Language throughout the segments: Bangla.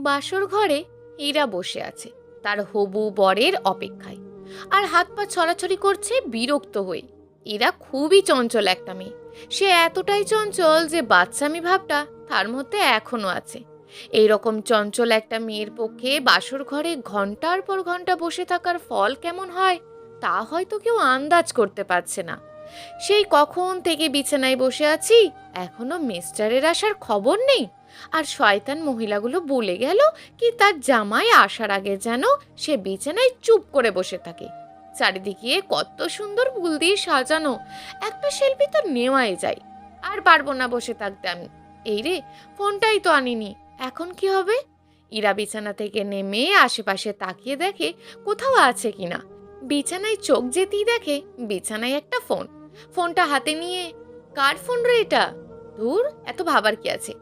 বাসর ঘরে ইরা বসে আছে তার হবু বরের অপেক্ষায়, আর হাত পা ছড়াছড়ি করছে বিরক্ত হয়ে। ইরা খুবই চঞ্চল একটা মেয়ে। সে এতটাই চঞ্চল যে বাচ্চামি ভাবটা তার মধ্যে এখনো আছে। এইরকম চঞ্চল একটা মেয়ের পক্ষে বাসর ঘরে ঘন্টার পর ঘন্টা বসে থাকার ফল কেমন হয় তা হয়তো কেউ আন্দাজ করতে পারছে না। সেই কখন থেকে বিছানায় বসে আছি, এখনো মিস্টারের আসার খবর নেই। আর শয়তান মহিলাগুলো বলে গেল কি তার জামাই আসার আগে যেন সে বিছানায় চুপ করে বসে থাকে। চারিদিকে কত সুন্দর ফুল দিয়ে সাজানো, একটা সেলফি তো নেওয়াই যায়। আর পারবো না বসে থাকতে আমি। এই রে, ফোনটাই তো আনিনি, এখন কি হবে? ইরা বিছানা থেকে নেমে আশেপাশে তাকিয়ে দেখে কোথাও আছে কিনা। বিছানায় চোখ যেতেই দেখে বিছানায় একটা ফোন। ফোনটা হাতে নিয়ে, কার ফোন রে এটা? ধুর, এত ভাবার কি আছে?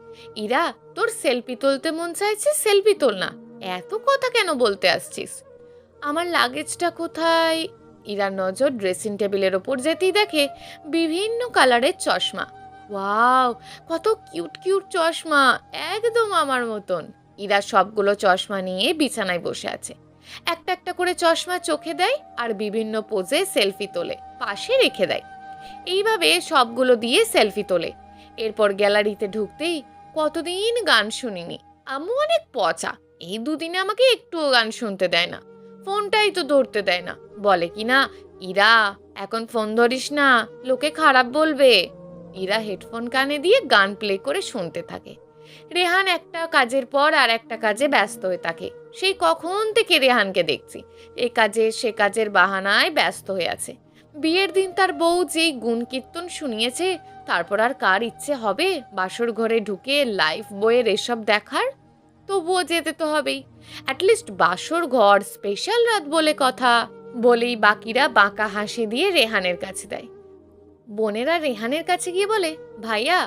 ইরা, তোর সেলফি তুলতে মন চাইছে, সেলফি তোল না, এত কথা কেন বলতে আসছিস? আমার লাগেজটা কোথায়? ইরার নজর ড্রেসিং টেবিলের ওপর যেতেই দেখে বিভিন্ন কালারের চশমা। ওয়াও, কত কিউট কিউট চশমা, একদম আমার মতন। ইরা সবগুলো চশমা নিয়ে বিছানায় বসে আছে। একটা একটা করে চশমা চোখে দেয় আর বিভিন্ন পোজে সেলফি তোলে, পাশে রেখে দেয়। এইভাবে সবগুলো দিয়ে সেলফি তোলে। এরপর গ্যালারিতে ঢুকতেই, কতদিন গান শুনিনি, আম্মু অনেক পচা, এই দুদিনে আমাকে একটুও গান শুনতে দেয় না, ফোনটাই তো ধরতে দেয় না। বলে কি না, ইরা এখন ফোন ধরিস না, লোকে খারাপ বলবে। ইরা হেডফোন কানে দিয়ে গান প্লে করে শুনতে থাকে। রেহান একটা কাজের পর আর একটা কাজে ব্যস্ত হয়ে থাকে। সেই কখন থেকে রেহানকে দেখছি এ কাজে সে কাজের বাহানায় ব্যস্ত হয়ে আছে। বিয়ের দিন তার বউ যেই গুণ কীর্তন শুনিয়েছে, তারপর আর কার ইচ্ছে হবে বাসর ঘরে ঢুকে লাইফ বইয়ের এসব দেখার? তবুও যেতে তো হবেই। অ্যাটলিস্ট বাসর ঘর, স্পেশাল রাত বলে কথা। বলেই বাকিরা বাঁকা হাসি দিয়ে রেহানের কাছে দেয়। বোনেরা রেহানের কাছে গিয়ে বলে, ভাইয়া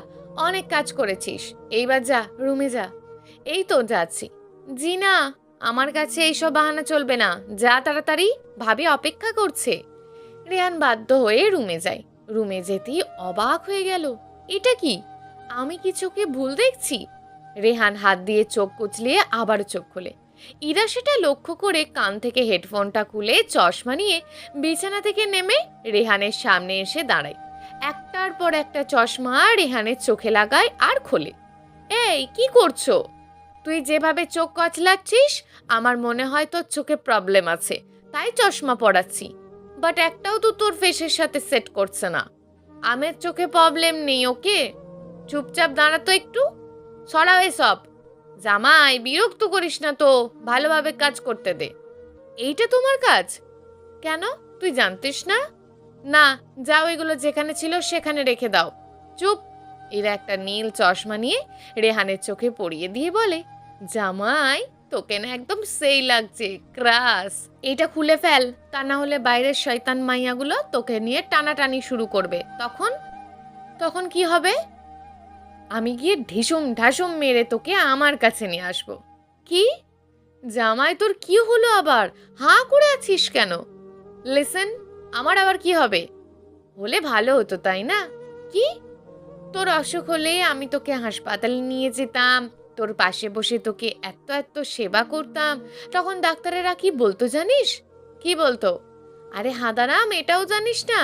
অনেক কাজ করেছিস, এইবার যা, রুমে যা। এই তো যাচ্ছি। জি না, আমার কাছে এইসব বাহানা চলবে না, যা তাড়াতাড়ি, ভাবি অপেক্ষা করছে। রেহান বাধ্য হয়ে রুমে যায়। রুমে যেতেই অবাক হয়ে গেল, এটা কি, আমি কি চোখে ভুল দেখছি? রেহান হাত দিয়ে চোখ কুচলিয়ে আবার চোখ খোলে। ইরা সেটা লক্ষ্য করে কান থেকে হেডফোনটা খুলে চশমা নিয়ে বিছানা থেকে নেমে রেহানের সামনে এসে দাঁড়ায়। একটার পর একটা চশমা রেহানের চোখে লাগায় আর খোলে। এই কি করছো? তুই যেভাবে চোখ কচলাচ্ছিস আমার মনে হয় তোর চোখে প্রবলেম আছে, তাই চশমা পরাচ্ছি। বাট একটাও তো তোর ফেসের সাথে সেট করছে না। আমের চোখে প্রবলেম নেই, ওকে? চুপচাপ দাঁড়াতো একটু, সরাও এসব। জামাই বিরক্ত করিস না তো, ভালোভাবে কাজ করতে দে। এইটা তোমার কাজ? কেন, তুই জানতিস না? না, যাও, এগুলো যেখানে ছিল সেখানে রেখে দাও। চুপ। এরা একটা নীল চশমা নিয়ে রেহানের চোখে পরিয়ে দিয়ে বলে, জামাই তোকে না একদম সেই লাগছে, ক্রাস। এটা খুলে ফেল, তা না হলে বাইরের শয়তান মাইয়াগুলো তোকে নিয়ে টানাটানি শুরু করবে। তখন তখন কি হবে? আমি গিয়ে ঢিসুম ঢাসুম মেরে তোকে আমার কাছে নিয়ে আসবো। কি? জামাই তোর কি হলো আবার, হাঁ করে আছিস কেন? লিসেন, আমার আবার কি হবে? হলে ভালো হতো তাই না? কি? তোর অসুখ হলে আমি তোকে হাসপাতালে নিয়ে যেতাম, তোর পাশে বসে তোকে এত এত সেবা করতাম, তখন ডাক্তারেরা কি বলতো জানিস? কি বলতো? আরে হাঁদারাম, এটাও জানিস না?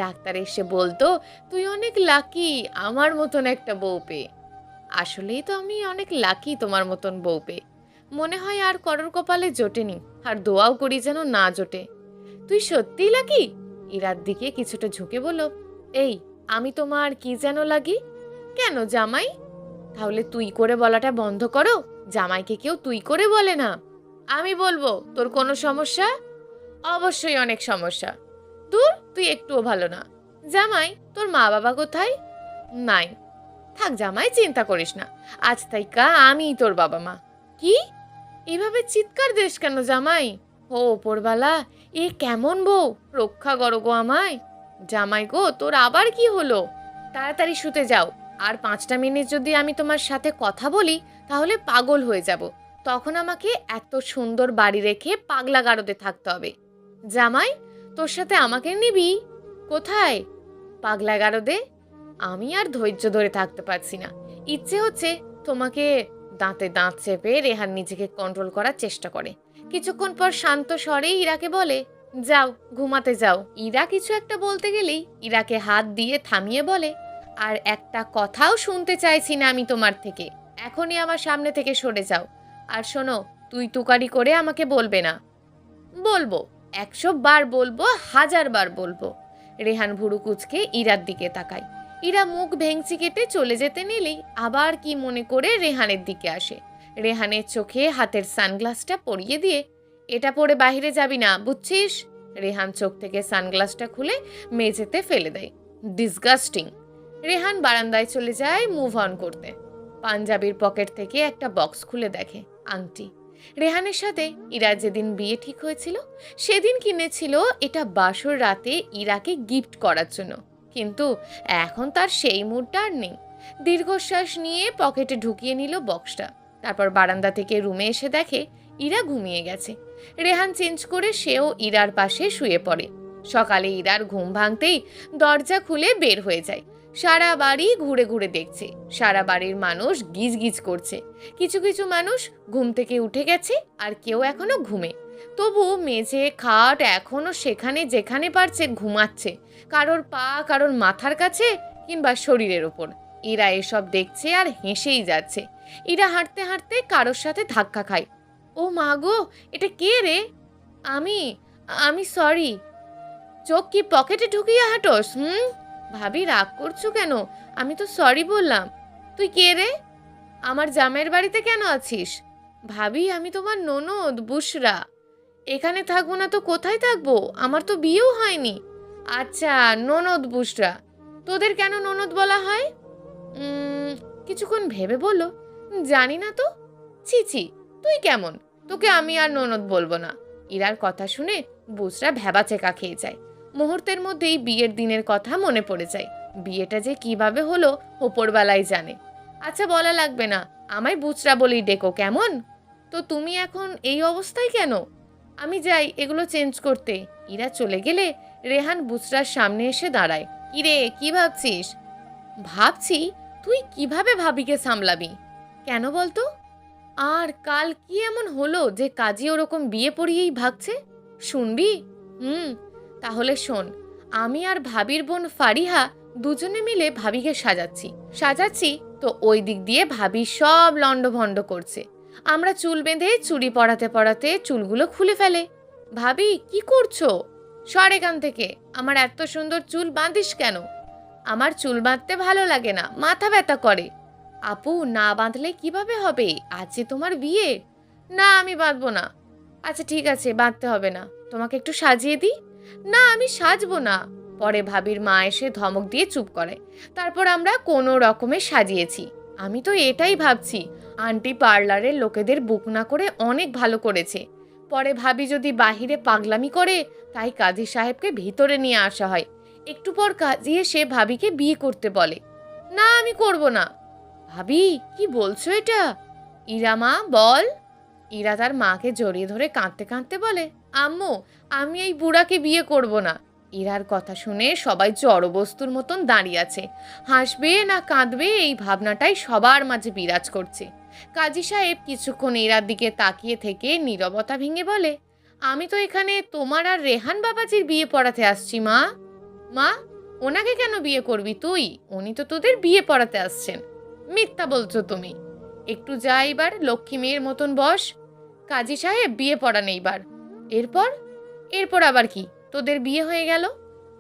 ডাক্তার এসে বলতো তুই অনেক লাকি আমার মতন একটা বউ পেয়ে। আসলেই তো আমি অনেক লাকি তোমার মতন বউ পেয়ে। মনে হয় আর করর কপালে জোটেনি, আর দোয়াও করি যেন না জোটে। তুই সত্যিই লাকি? ইরার দিকে কিছুটা ঝুঁকে বলল, এই আমি তোমার কি যেন লাগি? কেন জামাই? তাহলে তুই করে বলাটা বন্ধ করো, জামাইকে কেউ তুই করে বলে না। আমি বলবো, তোর কোনো সমস্যা? অবশ্যই অনেক সমস্যা। দূর, তুই একটুও ভালো না। জামাই, তোর মা বাবা কোথায়? নাই। থাক জামাই, চিন্তা করিস না, আজ তাইকা আমি তোর বাবা মা। কি? এভাবে চিৎকার দিস কেন জামাই? ও ওপরবালা, এ কেমন বউ, রক্ষা করো গো আমায়। জামাই গো, তোর আবার কি হলো? তাড়াতাড়ি শুতে যাও, আর 5টা মিনিট যদি আমি তোমার সাথে কথা বলি তাহলে পাগল হয়ে যাব। তখন আমাকে এত সুন্দর বাড়ি রেখে পাগলা গারদে থাকতে হবে। জামাই, তোর সাথে আমাকে নিবি? কোথায়? পাগলা গারদে। আমি আর ধৈর্য ধরে থাকতে পারছি না, ইচ্ছে হচ্ছে তোমাকে দাঁতে দাঁত চেপে রেহান নিজেকে কন্ট্রোল করার চেষ্টা করে। কিছুক্ষণ পর শান্ত স্বরে ইরাকে বলে, যাও ঘুমাতে যাও। ইরা কিছু একটা বলতে গেলেই ইরাকে হাত দিয়ে থামিয়ে বলে, আর একটা কথাও শুনতে চাইছি না আমি তোমার থেকে। এখনই আমার সামনে থেকে সরে যাও। আর শোনো, তুই তুকারি করে আমাকে বলবে না। বলবো, 100 বার বলবো, 1000 বার বলবো। রেহান ভুরু কুচকে ইরার দিকে তাকায়। ইরা মুখ ভেঙচি কেটে চলে যেতে নিলেই আবার কি মনে করে রেহানের দিকে আসে। রেহানের চোখে হাতের সানগ্লাসটা পরিয়ে দিয়ে, এটা পরে বাইরে যাবি না, বুঝছিস? রেহান চোখ থেকে সানগ্লাসটা খুলে মেঝেতে ফেলে দেয়। ডিসগাস্টিং। রেহান বারান্দায় চলে যায় মুভ অন করতে। পাঞ্জাবির পকেট থেকে একটা বক্স খুলে দেখে আংটি। রেহানের সাথে ইরার যেদিন বিয়ে ঠিক হয়েছিল সেদিন কিনেছিল এটা বাসর রাতে ইরাকে গিফট করার জন্য, কিন্তু এখন তার সেই মুডটা আর নেই। দীর্ঘশ্বাস নিয়ে পকেটে ঢুকিয়ে নিল বক্সটা। তারপর বারান্দা থেকে রুমে এসে দেখে ইরা ঘুমিয়ে গেছে। রেহান চেঞ্জ করে সেও ইরার পাশে শুয়ে পড়ে। সকালে ইরার ঘুম ভাঙতেই দরজা খুলে বের হয়ে যায়। সারা বাড়ি ঘুরে ঘুরে দেখছে। সারা বাড়ির মানুষ গিজ গিজ করছে। কিছু কিছু মানুষ ঘুম থেকে উঠে গেছে, আর কেউ এখনো ঘুমে। তবু মেঝে খাট এখনো সেখানে যেখানে পারছে ঘুমাচ্ছে, কারোর পা কারোর মাথার কাছে কিংবা শরীরের ওপর। ইরা এসব দেখছে আর হেসেই যাচ্ছে। ইরা হাঁটতে হাঁটতে কারোর সাথে ধাক্কা খায়। ও মা গো, এটা কে রে? আমি আমি সরি। চোখ কি পকেটে ঢুকিয়ে হাঁটোস? ভাবি রাগ করছো কেন? আমি তো সরি বললাম। তুই কে রে? আমার জামাইয়ের বাড়িতে কেন আছিস? ভাবি আমি তোমার ননদ বুশরা। এখানে থাকবো না তো কোথায় থাকবো? আমার তো বিয়েও হয়নি। আচ্ছা, ননদ বুশরা। তোদের কেন ননদ বলা হয়? কিছুক্ষণ ভেবে বলল, জানি না তো। ছি ছি, তুই কেমন? তোকে আমি আর ননদ বলবো না। ইরার কথা শুনে বুশরা ভ্যাবাচেকা খেয়ে যায়। মুহূর্তের মধ্যেই বিয়ের দিনের কথা মনে পড়ে যায়। বিয়েটা যে কিভাবে হলো ওপরবেলায় জানে। আচ্ছা বলা লাগবে না, আমায় বুচরা বলেই ডেকো কেমন? তো তুমি এখন এই অবস্থায় কেন? আমি যাই এগুলো চেঞ্জ করতে। ইরা চলে গেলে রেহান বুচরার সামনে এসে দাঁড়ায়। কিরে, কি ভাবছিস? ভাবছি তুই কিভাবে ভাবিকে সামলাবি। কেন বলতো? আর কাল কি এমন হলো যে কাজী ওরকম বিয়ে পড়িয়েই ভাগছে? শুনবি? তাহলে শোন। আমি আর ভাবির বোন ফারিহা দুজনে মিলে ভাবিকে সাজাচ্ছি তো ওই দিক দিয়ে ভাবি সব লন্ডভন্ড করছে। আমরা চুল বেঁধে চুড়ি পরাতে পরাতে চুলগুলো খুলে ফেলে। ভাবি কি করছো? সর এখান থেকে। আমার এত সুন্দর চুল বাঁধিস কেন? আমার চুল বাঁধতে ভালো লাগে না, মাথা ব্যথা করে। আপু না বাঁধলে কিভাবে হবে? আজ যে তোমার বিয়ে। না আমি বাঁধবো না। আচ্ছা ঠিক আছে, বাঁধতে হবে না। তোমাকে একটু সাজিয়ে দিই। না আমি সাজবো না। পরে ভাবির মা এসে ধমক দিয়ে চুপ করে। তারপর আমরা কোনো রকমে সাজিয়েছি। আমি তো এটাই ভাবছি, আন্টি পার্লারের লোকেদের বুক না করে অনেক ভালো করেছে। পরে ভাবি যদি বাহিরে পাগলামি করে, তাই কাজী সাহেবকে ভিতরে নিয়ে আসা হয়। একটু পর কাজী এসে ভাবিকে বিয়ে করতে বলে। না আমি করব না। ভাবি কি বলছো এটা? ইরা মা বল। ইরা তার মাকে জড়িয়ে ধরে কাঁদতে কাঁদতে বলে, আম্মু আমি এই বুড়াকে বিয়ে করব না। ইরার কথা শুনে সবাই জড়বস্তুর মতন দাঁড়িয়ে আছে। হাসবে না কাঁদবে এই ভাবনাটাই সবার মাঝে বিরাজ করছে। কাজী সাহেব কিছুক্ষণ ইরার দিকে তাকিয়ে থেকে নীরবতা ভেঙে বলে, আমি তো এখানে তোমার আর রেহান বাবাজির বিয়ে পড়াতে আসছি মা। মা, ওনাকে কেন বিয়ে করবি তুই? উনি তো তোদের বিয়ে পড়াতে আসছেন। মিথ্যা বলছো তুমি। একটু যা এবার লক্ষ্মী মেয়ের মতন বস। কাজী সাহেব বিয়ে পড়ান এইবার। এরপর এরপর আবার কি? তোদের বিয়ে হয়ে গেল।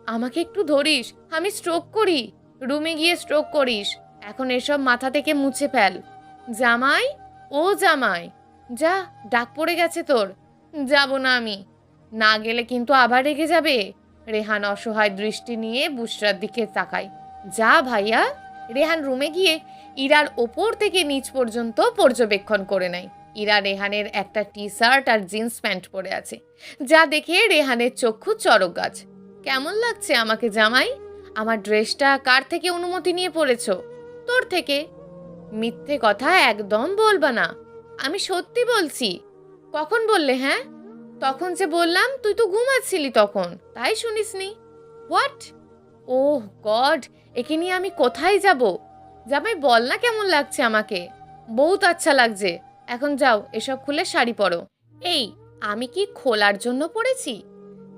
আমাকে একটু ধরিস, আমি স্ট্রোক করি। রুমে গিয়ে স্ট্রোক করিস। এখন এসব মাথা থেকে মুছে ফেল। জামাই, ও জামাই, যা, ডাক পড়ে গেছে তোর। যাব না আমি। না গেলে কিন্তু আবার রেগে যাবে। রেহান অসহায় দৃষ্টি নিয়ে বুশরার দিকে তাকায়। যা ভাইয়া। রেহান রুমে গিয়ে ইরার ওপর থেকে নিচ পর্যন্ত পর্যবেক্ষণ করে নেয়। ইরা রেহানের একটা টি শার্ট আর জিন্স প্যান্ট পরে আছে, যা দেখে রেহানের চক্ষু চড়ক গাছ। কেমন লাগছে আমাকে জামাই? আমার ড্রেসটা কার থেকে অনুমতি নিয়ে পরেছ? তোর থেকে। মিথ্যে কথা একদম বলবা না। আমি সত্যি বলছি। কখন বললে? হ্যাঁ তখন যে বললাম তুই তো ঘুমাচ্ছিলি তখন, তাই শুনিসনি। হোয়াট? ওহ গড, একে নিয়ে আমি কোথায় যাব? জামাই বল না কেমন লাগছে আমাকে। বহুত আচ্ছা লাগছে, এখন যাও এসব খুলে শাড়ি পরো। এই, আমি কি খোলার জন্য পড়েছি?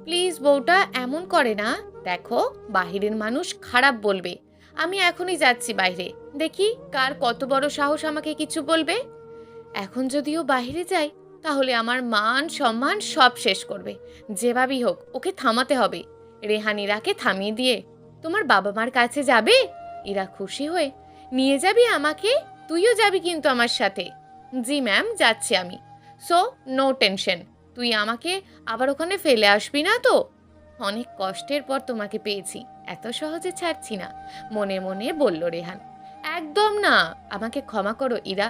প্লিজ বউটা এমন করে না, দেখো বাহিরের মানুষ খারাপ বলবে। আমি এখনই যাচ্ছি বাইরে, দেখি কার কত বড় সাহস আমাকে কিছু বলবে। এখন যদিও বাইরে যাই তাহলে আমার মান সম্মান সব শেষ করবে। যেভাবেই হোক ওকে থামাতে হবে। রেহান ইরাকে থামিয়ে দিয়ে, তোমার বাবা মার কাছে যাবে? ইরা খুশি হয়ে, নিয়ে যাবি আমাকে? তুইও যাবি কিন্তু আমার সাথে। জি ম্যাম, যাচ্ছি আমি। সো নো টেনশন, তুই আমাকে আবার ওখানে ফেলে আসবি না তো? অনেক কষ্টের পর তোমাকে পেয়েছি, এত সহজে ছাড়ছি না, মনে মনে বলল রেহান। একদম না, আমাকে ক্ষমা করো ইরা।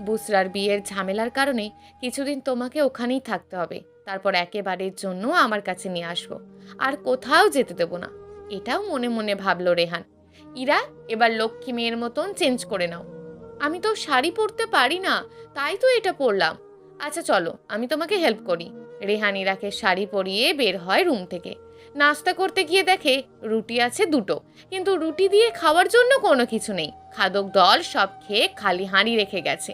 বুসরার বিয়ের ঝামেলার কারণে কিছুদিন তোমাকে ওখানেই থাকতে হবে, তারপর একেবারের জন্য আমার কাছে নিয়ে আসবো, আর কোথাও যেতে দেবো না। এটাও মনে মনে ভাবলো রেহান। ইরা, এবার লক্ষ্মী মেয়ের মতন চেঞ্জ করে নাও। আমি তো শাড়ি পরতে পারি না, তাই তো এটা পরলাম। আচ্ছা চলো, আমি তোমাকে হেল্প করি। রেহান ইরাকে শাড়ি পরিয়ে বের হয় রুম থেকে। নাস্তা করতে গিয়ে দেখে রুটি আছে দুটো, কিন্তু রুটি দিয়ে খাওয়ার জন্য কোনো কিছু নেই। খাদক দল সব খেয়ে খালি হাঁড়ি রেখে গেছে।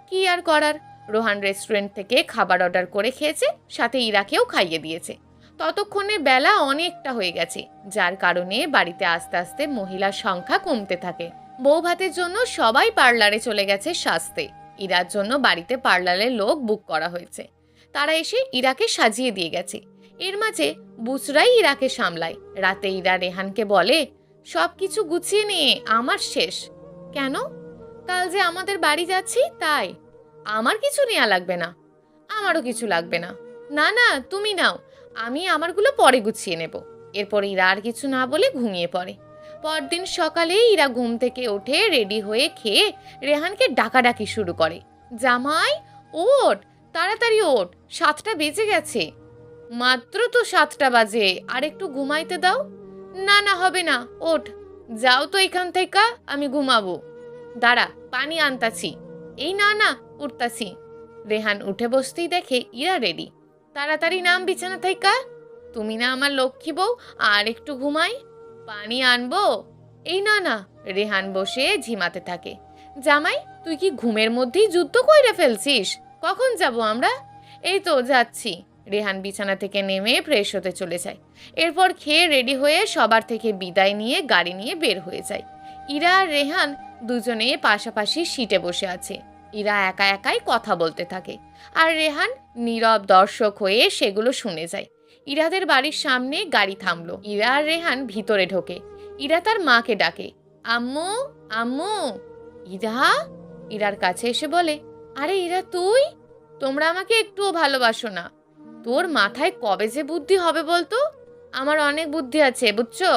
কি আর করার, রোহান রেস্টুরেন্ট থেকে খাবার অর্ডার করে খেয়েছে, সাথে ইরাকেও খাইয়ে দিয়েছে। ততক্ষণে বেলা অনেকটা হয়ে গেছে, যার কারণে বাড়িতে আস্তে আস্তে মহিলার সংখ্যা কমতে থাকে। বউ ভাতের জন্য সবাই পার্লারে চলে গেছে সাজতে। ইরার জন্য বাড়িতে পার্লারের লোক বুক করা হয়েছে, তারা এসে ইরাকে সাজিয়ে দিয়ে গেছে। এর মাঝে বুসরাই ইরাকে সামলায়। রাতে ইরা রেহানকে বলে, সব কিছু গুছিয়ে নিয়ে আমার শেষ। কেন? কাল যে আমাদের বাড়ি যাচ্ছি তাই। আমার কিছু নেওয়া লাগবে না। আমারও কিছু লাগবে না। না না, তুমি নাও, আমি আমারগুলো পরে গুছিয়ে নেব। এরপর ইরা আর কিছু না বলে ঘুমিয়ে পড়ে। পরদিন সকালে ইরা ঘুম থেকে উঠে রেডি হয়ে খেয়ে রেহানকে ডাকাডাকি শুরু করে। জামাই ওঠ, তাড়াতাড়ি ওঠ, 7টা বেজে গেছে। মাত্র তো 7টা বাজে, আর একটু ঘুমাইতে দাও। না না, হবে না, ওঠ, যাও তো এখান থেকে, আমি ঘুমাবো। দাঁড়া, পানি আনতাছি। এই না না, উঠতাছি। রেহান উঠে বসতেই দেখে ইরা রেডি। তাড়াতাড়ি নাম বিছানা থেকে। তুমি না আমার লক্ষ্মী বউ, আর একটু ঘুমাই। পানি আনবো। এই না না। রেহান বসে ঝিমাতে থাকে। জামাই, তুই কি ঘুমের মধ্যেই যুদ্ধ কইরে ফেলছিস? কখন যাব আমরা? এই তো যাচ্ছি। রেহান বিছানা থেকে নেমে ফ্রেশ হতে চলে যায়। এরপর খেয়ে রেডি হয়ে সবার থেকে বিদায় নিয়ে গাড়ি নিয়ে বের হয়ে যায়। ইরা আর রেহান দুজনে পাশাপাশি সিটে বসে আছে। ইরা একা একাই কথা বলতে থাকে, আর রেহান নীরব দর্শক হয়ে সেগুলো শুনে যায়। ইরাদের বাড়ির সামনে গাড়ি থামলো। ইরা আর রেহান ভিতরে ঢোকে। ইরা তার মাকে ডাকে, আম্মু আম্মু। ইরা ইরার কাছে এসে বলে, আরে ইরা তুই? তোমরা আমাকে একটুও ভালোবাসো না। তোর মাথায় কবে যে বুদ্ধি হবে বলতো? আমার অনেক বুদ্ধি আছে, বুঝছো?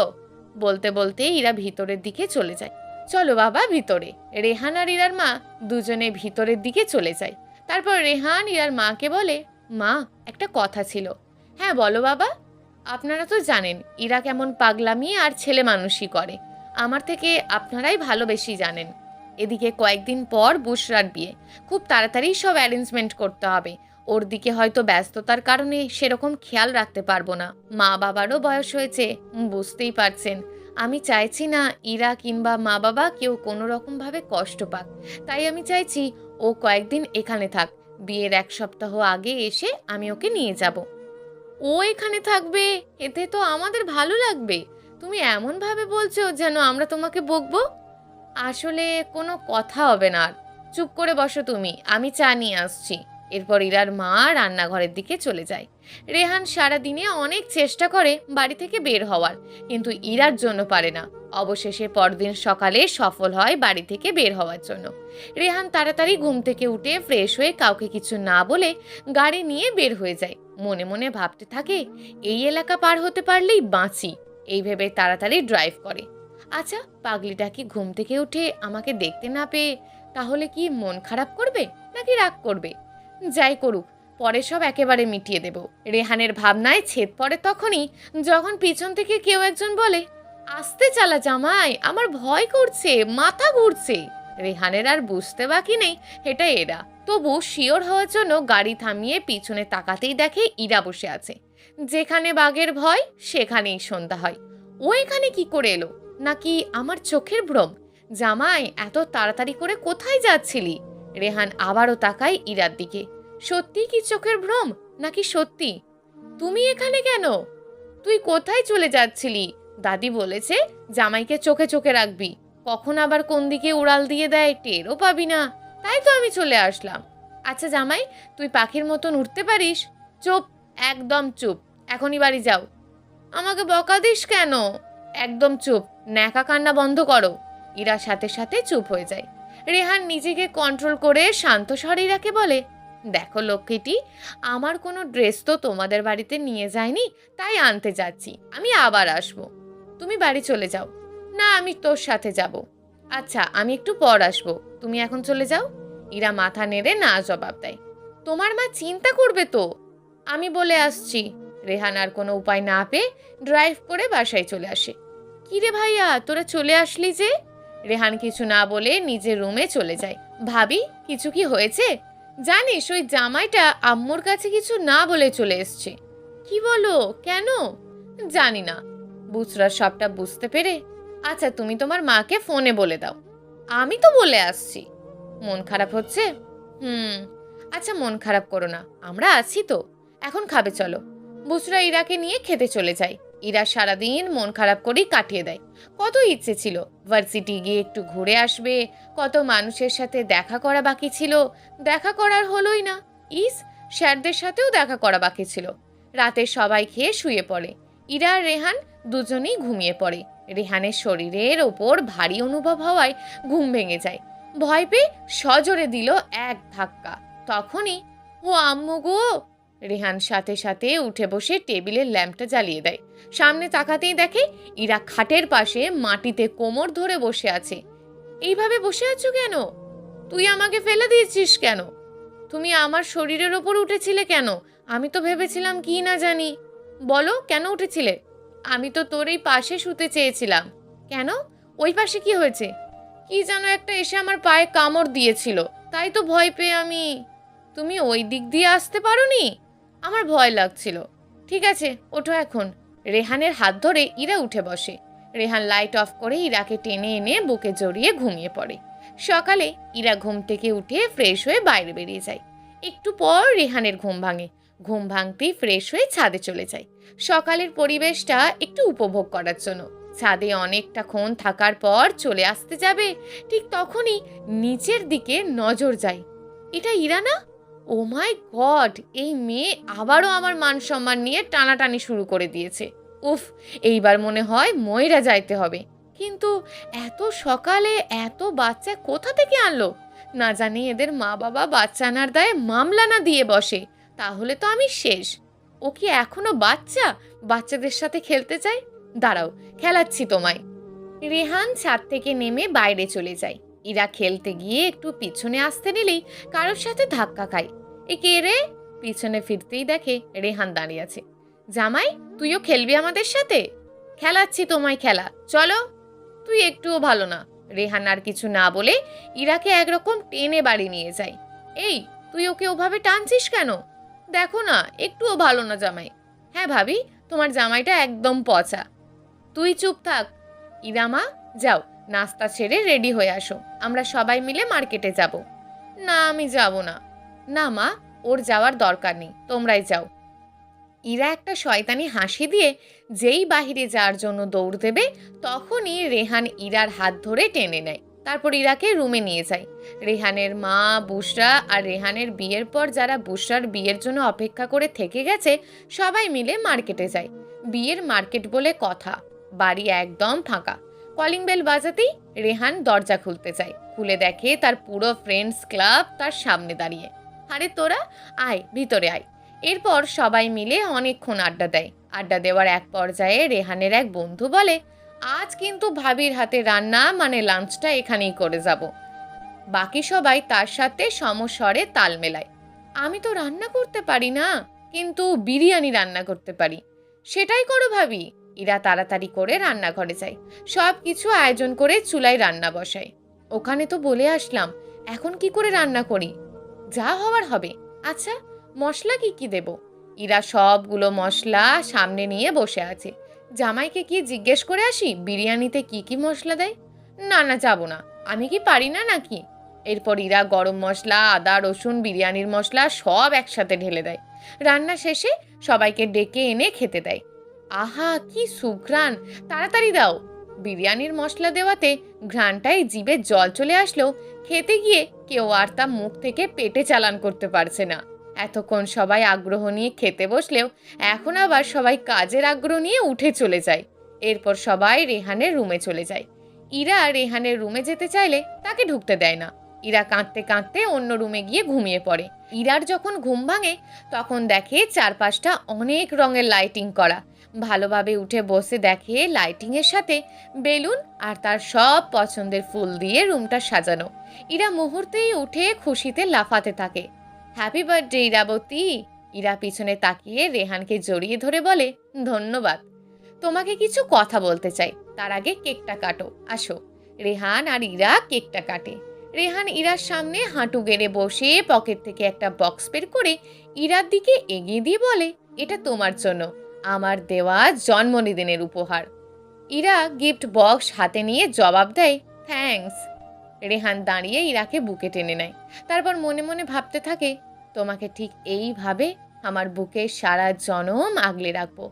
বলতে বলতে ইরা ভিতরের দিকে চলে যায়। চলো বাবা ভিতরে। রেহান আর ইরার মা দুজনে ভিতরের দিকে চলে যায়। তারপর রেহান ইরার মাকে বলে, মা, একটা কথা ছিল। হ্যাঁ বলো বাবা। আপনারা তো জানেন ইরা কেমন পাগলামি আর ছেলে মানুষই করে। আমার থেকে আপনারাই ভালো বেশি জানেন। এদিকে কয়েকদিন পর বুশরার বিয়ে, খুব তাড়াতাড়ি সব অ্যারেঞ্জমেন্ট করতে হবে। ওর দিকে হয়তো ব্যস্ততার কারণে সেরকম খেয়াল রাখতে পারবো না। মা বাবারও বয়স হয়েছে, বুঝতেই পারছেন। আমি চাইছি না ইরা কিংবা মা বাবা কেউ কোনো রকমভাবে কষ্ট পাক। তাই আমি চাইছি ও কয়েকদিন এখানে থাক। বিয়ের 1 সপ্তাহ আগে এসে আমি ওকে নিয়ে যাব। ও এখানে থাকবে, এতে তো আমাদের ভালো লাগবে। তুমি এমনভাবে বলছো যেন আমরা তোমাকে বকবো। আসলে কোনো কথা হবে না আর। চুপ করে বসো তুমি, আমি চা নিয়ে আসছি। এরপর ইরার মা রান্নাঘরের দিকে চলে যায়। রেহান সারাদিনে অনেক চেষ্টা করে বাড়ি থেকে বের হওয়ার, কিন্তু ইরার জন্য পারে না। অবশেষে পরদিন সকালে সফল হয় বাড়ি থেকে বের হওয়ার জন্য। রেহান তাড়াতাড়ি ঘুম থেকে উঠে ফ্রেশ হয়ে কাউকে কিছু না বলে গাড়ি নিয়ে বের হয়ে যায়। মনে মনে ভাবতে থাকে, এই এলাকা পার হতে পারলেই বাঁচি। এই ভেবে তাড়াতাড়ি ড্রাইভ করে। আচ্ছা, পাগলিটা কি ঘুম থেকে উঠে আমাকে দেখতে না পেয়ে তাহলে কি মন খারাপ করবে নাকি রাগ করবে? যাই করুক, পরে সব একেবারে মিটিয়ে দেব। রেহানের ভাবনায় ছেদ পড়ে তখনই যখন পিছন থেকে কেউ একজন বলে, আস্তে চালা জামাই, আমার ভয় করছে, মাথা ঘুরছে। রেহানের আর বুঝতে বাকি নেই এটা এরা। তবু শিওর হওয়ার জন্য গাড়ি থামিয়ে পিছনে তাকাতেই দেখে ইরা বসে আছে। যেখানে বাঘের ভয় সেখানেই সন্ধ্যা হয়। ও এখানে কি করে এলো? নাকি আমার চোখের ভ্রম? জামাই, এত তাড়াতাড়ি করে কোথায় যাচ্ছিলি? রেহান আবারও তাকায় ইরার দিকে। সত্যি কি চোখের ভ্রম, নাকি সত্যি? তুমি এখানে কেন? তুই কোথায় চলে যাচ্ছিলি? দাদি বলেছে জামাইকে চোখে চোখে রাখবি, কখন আবার কোন দিকে উড়াল দিয়ে দেয় টেরও পাবি না, তাই তো আমি চলে আসলাম। আচ্ছা জামাই, তুই পাখির মতন উঠতে পারিস? চুপ, একদম চুপ, এখনই বাড়ি যাও। আমাকে বকা দিস কেন? একদম চুপ, ন্যাকা কান্না বন্ধ করো। ইরা সাথে সাথে চুপ হয়ে যায়। রেহান নিজেকে কন্ট্রোল করে শান্ত স্বরে ইরাকে বলে, দেখো লক্ষ্মীটি, আমার কোনো ড্রেস তো তোমাদের বাড়িতে নিয়ে যায়নি, তাই আনতে যাচ্ছি, আমি আবার আসবো। তুমি বাড়ি চলে যাও। না, আমি তোর সাথে যাব। আচ্ছা, আমি একটু পর আসবো, তুমি এখন চলে যাও। ইরা মাথা নেড়ে না জবাব দেয়। তোমার মা চিন্তা করবে তো, আমি বলে আসছি। রেহান আর কোনো উপায় না পেয়ে ড্রাইভ করে বাসায় চলে আসে। কিরে ভাইয়া, তোরা চলে আসলি যে? রেহান কিছু না বলে নিজের রুমে চলে যায়। ভাবি, কিছু কি হয়েছে? জানিস, ওই জামাইটা আম্মুর কাছে কিছু না বলে চলে এসছে। কি বলো, কেন? জানি না। বুসরা সবটা বুঝতে পেরে, আচ্ছা তুমি তোমার মাকে ফোনে বলে দাও। আমি তো বলে আসছি। মন খারাপ হচ্ছে? হুম, আচ্ছা মন খারাপ করো না, আমরা আছি তো। এখন খাবে চলো। বুসরা ইরাকে নিয়ে খেতে চলে যায়। ইরা সারাদিন মন খারাপ করেই কাটিয়ে দেয়। কত ইচ্ছে ছিল ভার্সিটি গিয়ে একটু ঘুরে আসবে, কত মানুষের সাথে দেখা করা বাকি ছিল, দেখা করার হলোই না। ইস, স্যারদের সাথেও দেখা করা বাকি ছিল। রাতে সবাই খেয়ে শুয়ে পড়ে। ইরা আর রেহান দুজনেই ঘুমিয়ে পড়ে। রেহানের শরীরের ওপর ভারী অনুভব হওয়ায় ঘুম ভেঙে যায়। ভয় পেয়ে সজোরে দিল এক ধাক্কা। তখনই, ও আম্মু গো! রেহান সাথে সাথে উঠে বসে টেবিলের ল্যাম্পটা জ্বালিয়ে দেয়। সামনে তাকাতেই দেখে ইরা খাটের পাশে মাটিতে কোমর ধরে বসে আছে। এইভাবে বসে আছো কেন? তুই আমাকে ফেলে দিয়েছিস কেন? তুমি আমার শরীরের ওপর উঠেছিলে কেন? আমি তো ভেবেছিলাম কি না জানি। বলো, কেন উঠেছিলে? আমি তো তোর এই পাশে শুতে চেয়েছিলাম। কেন? ওই পাশে কি হয়েছে? কি যেন একটা এসে আমার পায়ে কামড় দিয়েছিল, তাই তো ভয় পেয়ে আমি। তুমি ওই দিক দিয়ে আসতে পারোনি? আমার ভয় লাগছিল। ঠিক আছে, ওঠো এখন। রেহানের হাত ধরে ইরা উঠে বসে। রেহান লাইট অফ করে ইরাকে টেনে এনে বুকে জড়িয়ে ঘুমিয়ে পড়ে। সকালে ইরা ঘুম থেকে উঠে ফ্রেশ হয়ে বাইরে বেরিয়ে যায়। একটু পর রেহানের ঘুম ভাঙে। ঘুম ভাঙতেই ফ্রেশ হয়ে ছাদে চলে যায় সকালের পরিবেশটা একটু উপভোগ করার জন্য। ছাদে অনেকটাক্ষণ থাকার পর চলে আসতে যাবে, ঠিক তখনই নিচের দিকে নজর যায়। এটা ইরা না? ও মাই গড, এই মেয়ে আবারও আমার মান সম্মান নিয়ে টানাটানি শুরু করে দিয়েছে। উফ, এইবার মনে হয় ময়রা যাইতে হবে। কিন্তু এত সকালে এত বাচ্চা কোথা থেকে আনলো? না জানি এদের মা বাবা বাচ্চা আনার দায়ে মামলা না দিয়ে বসে, তাহলে তো আমি শেষ। ও কি এখনো বাচ্চা? বাচ্চাদের সাথে খেলতে চায়? দাঁড়াও, খেলাচ্ছি তোমায়। রেহান ছাদ থেকে নেমে বাইরে চলে যায়। ইরা খেলতে গিয়ে একটু পিছনে আসতে নিলেই কারোর সাথে ধাক্কা খায়। এ কে রে? পিছনে ফিরতেই দেখে রেহান দাঁড়িয়ে আছে। জামাই, তুইও খেলবি আমাদের সাথে? খেলাচ্ছি তোমায়, খেলা, চলো। তুই একটুও ভালো না। রেহান আর কিছু না বলে ইরাকে একরকম টেনে বাড়ি নিয়ে যায়। এই, তুই ওকে ওভাবে টানছিস কেন? দেখো না, একটুও ভালো না জামাই। হ্যাঁ ভাবি, তোমার জামাইটা একদম পচা। তুই চুপ থাক। ইরামা, যাও, নাস্তা ছেড়ে রেডি হয়ে আসো, আমরা সবাই মিলে মার্কেটে যাব। না, আমি যাব না। না মা, ওর যাওয়ার দরকার নেই, তোমরাই যাও। ইরা একটা শয়তানি হাসি দিয়ে যেই বাহিরে যাওয়ার জন্য দৌড় দেবে, তখনই রেহান ইরার হাত ধরে টেনে নেয়। তারপর ইরাকে রুমে নিয়ে যায়। রেহানের মা, বুশরা আর রেহানের বিয়ের পর যারা বুশরার বিয়ের জন্য অপেক্ষা করে থেকে গেছে, সবাই মিলে মার্কেটে যায়। বিয়ের মার্কেট বলে কথা, বাড়ি একদম ফাঁকা। কলিং বেল বাজাতেই রেহান দরজা খুলতে যায়। খুলে দেখে তার পুরো ফ্রেন্ডস ক্লাব তার সামনে দাঁড়িয়ে। আরে তোরা, আয় ভিতরে আয়। এরপর সবাই মিলে অনেকক্ষণ আড্ডা দেয়। আড্ডা দেওয়ার এক পর্যায়ে রেহানের এক বন্ধু বলে, আজ কিন্তু ভাবির হাতে রান্না, মানে লাঞ্চটা এখানেই করে যাব। বাকি সবাই তার সাথে সমস্বরে তাল মেলায়। আমি তো রান্না করতে পারি না, কিন্তু বিরিয়ানি রান্না করতে পারি। সেটাই করো ভাবি। ইরা তাড়াতাড়ি করে রান্নাঘরে যায়। সব কিছু আয়োজন করে চুলায় রান্না বসায়। ওখানে তো বলে আসলাম, এখন কি করে রান্না করি? যা হওয়ার হবে। আচ্ছা, মশলা কি কি দেব? ইরা সবগুলো মশলা সামনে নিয়ে বসে আছে। জামাইকে কি জিজ্ঞেস করে আসি বিরিয়ানিতে কি কি মশলা দেয়? না না, যাব না। আমি কি পারি না নাকি? এরপর ইরা গরম মশলা, আদা, রসুন, বিরিয়ানির মশলা সব একসাথে ঢেলে দেয়। রান্না শেষে সবাইকে ডেকে এনে খেতে দেয়। আহা, কি সুঘ্রাণ! তাড়াতাড়ি দাও। বিরিয়ানির মশলা দেওয়াতে ঘ্রাণটায় জিভে জল চলে আসলেও খেতে গিয়ে কেউ আর তা মুখ থেকে পেটে চালান করতে পারছে না। এতক্ষণ সবাই আগ্রহ নিয়ে খেতে বসলেও এখন আবার সবাই কাজের আগ্রহ নিয়ে উঠে চলে যায়। এরপর সবাই রেহানের রুমে চলে যায়। ইরা রেহানের রুমে যেতে চাইলে তাকে ঢুকতে দেয় না। ইরা কাঁদতে কাঁদতে অন্য রুমে গিয়ে ঘুমিয়ে পড়ে। ইরার যখন ঘুম ভাঙে তখন দেখে চারপাশটা অনেক রঙের লাইটিং করা। ভালোভাবে উঠে বসে দেখে লাইটিংয়ের সাথে বেলুন আর তার সব পছন্দের ফুল দিয়ে রুমটা সাজানো। ইরা মুহূর্তেই উঠে খুশিতে লাফাতে থাকে। Happy birthday Irabati. ইরা পিছনে তাকিয়ে রেহানকে জড়িয়ে ধরে বলে, ধন্যবাদ। তোমাকে কিছু কথা বলতে চাই, তার আগে কেকটা কাটো, আসো। রেহান আর ইরা কেকটা কাটে। রেহান ইরার সামনে হাঁটু গেড়ে বসে পকেট থেকে একটা বক্স বের করে ইরার দিকে এগিয়ে দিয়ে বলে, এটা তোমার জন্য, আমার দেওয়া জন্মদিনের উপহার। ইরা গিফট বক্স হাতে নিয়ে জবাব দেয়, থ্যাঙ্কস। রেহান দাঁড়িয়ে ইরাকে বুকে টেনে নেয়। তারপর মনে মনে ভাবতে থাকে, তোমাকে ঠিক এইভাবে আমার বুকে সারা জনম আগলে রাখবো।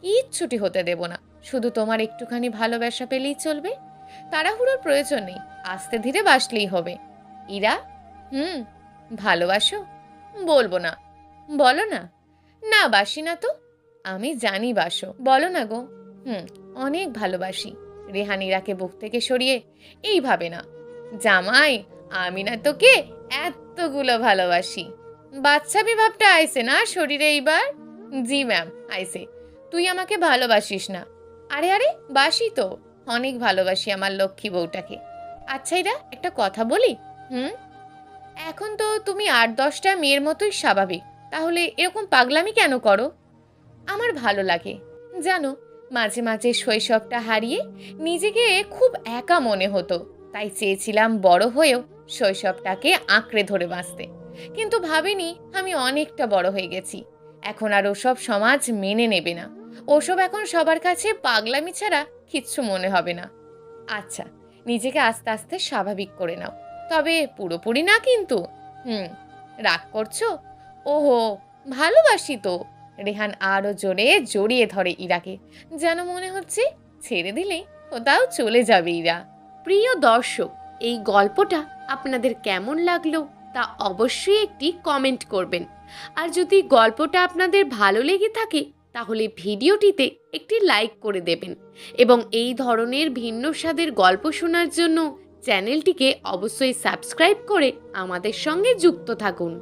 কিচ্ছুটি হতে দেব না, শুধু তোমার একটুখানি ভালোবাসা পেলেই চলবে। তাড়াহুড়োর প্রয়োজন নেই, আস্তে ধীরে বাসলেই হবে। ইরা, ভালোবাসো? বলবো না। বলো না। না, বাসি না তো। আমি জানি বাসো, বলো না গো। অনেক ভালোবাসি। রেহান ইরাকে বুক থেকে সরিয়ে, এইভাবে না। জামাই, আমি না তোকে এতগুলো ভালোবাসি। বাচ্চামি ভাবটা আইছে না শরীরে এইবার? জি ম্যাম, আইছে। তুই আমাকে ভালোবাসিস না? আরে আরে, বাসি তো, অনেক ভালোবাসি আমার লক্ষ্মী বউটাকে। আচ্ছা ইরা, একটা কথা বলি। এখন তো তুমি ৮-১০টা মেয়ের মতোই স্বাভাবিক, তাহলে এরকম পাগলামি কেন করো? আমার ভালো লাগে জানো, মাঝে মাঝে শৈশবটা হারিয়ে নিজেকে খুব একা মনে হতো, তাই চেয়েছিলাম বড় হয়েও শৈশবটাকে আঁকড়ে ধরে বাঁচতে। কিন্তু ভাবিনি আমি অনেকটা বড় হয়ে গেছি, এখন আর ওসব সমাজ মেনে নেবে না। ওসব এখন সবার কাছে পাগলামি ছাড়া কিচ্ছু মনে হবে না। আচ্ছা, নিজেকে আস্তে আস্তে স্বাভাবিক করে নাও, তবে পুরোপুরি না কিন্তু। রাগ করছো? ওহো, ভালোবাসি তো। রেহান আরও জোরে জড়িয়ে ধরে ইরাকে, যেন মনে হচ্ছে ছেড়ে দিলে কোথাও চলে যাবে ইরা। প্রিয় দর্শক, এই গল্পটা আপনাদের কেমন লাগলো তা অবশ্যই একটি কমেন্ট করবেন। আর যদি গল্পটা আপনাদের ভালো লেগে থাকে তাহলে ভিডিওটিতে একটি লাইক করে দেবেন এবং এই ধরনের ভিন্ন স্বাদের গল্প শোনার জন্য চ্যানেলটিকে অবশ্যই সাবস্ক্রাইব করে আমাদের সঙ্গে যুক্ত থাকুন।